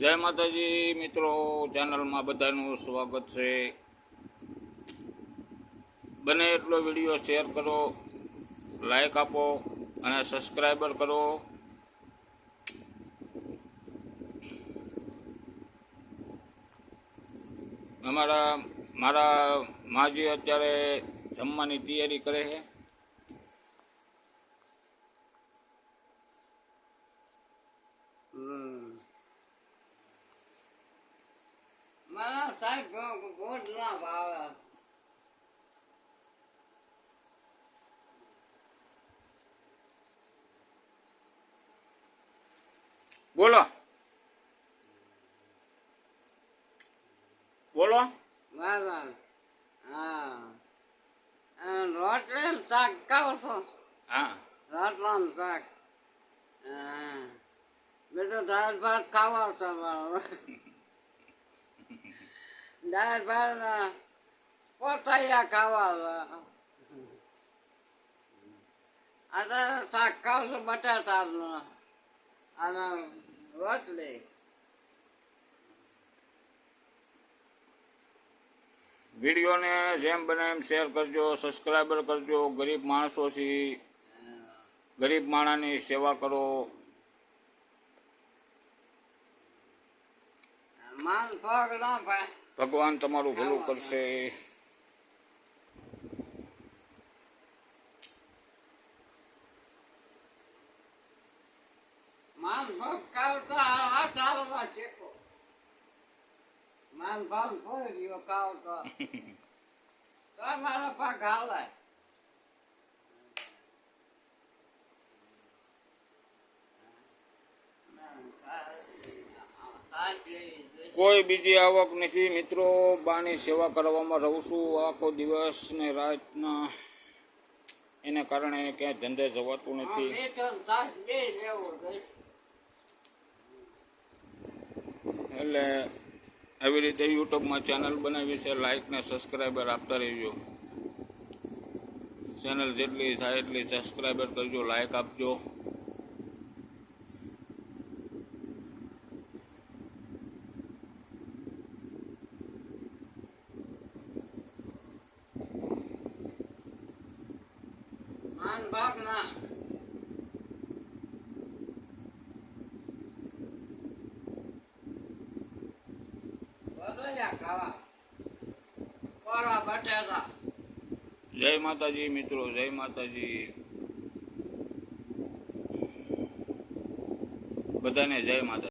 જય માતાજી મિત્રો, ચેનલમાં બધાનું સ્વાગત છે। બને એટલો વિડીયો શેર કરો, લાઈક આપો અને સબસ્ક્રાઈબર કરો। મારા માજી અત્યારે જમવાની તૈયારી કરે છે। મારા સાહેબ ગોળ ના ભાવે। બોલો બોલો। બરાબર, હા, રોટલી શાક ખાવ છો? હા, રોટલાનું શાક, હા, બીજું દાળ ભાત ખાવા છો? દાળ ભાત પોતાયા ખાવા। અત્યારે શાક ખાવ છું બટાટાનું અને રોટલી। વિડીયોને જેમ બને એમ શેર કરજો, સબસ્ક્રાઈબર કરજો। ગરીબ માણસો છીએ, ગરીબ માણસની સેવા કરો। માન પગ ના ભાઈ, ભગવાન તમારું ભલું કરશે। માન પગ ખાવ તો આ ચાલવા શીખો। માન પગ ફોડ્યો ખાવ તો મારો પગ હાલે। કોઈ બીજી આવક નથી મિત્રો, બાની સેવા કરવામાં રહું છું આખો દિવસ ને રાતના, એને કારણે ક્યાંય ધંધે જવાતું નથી। એટલે આવી રીતે યુટ્યુબમાં ચેનલ બનાવી છે, લાઈક ને સબસ્ક્રાઈબર આપતા રહેજો। ચેનલ જેટલી થાય એટલી સબસ્ક્રાઈબર કરજો, લાઈક આપજો। માન ભાગ ના બટાયા ખાવા, કોરા બટાટા। જય માતાજી મિત્રો, જય માતાજી, બધાને જય માતા।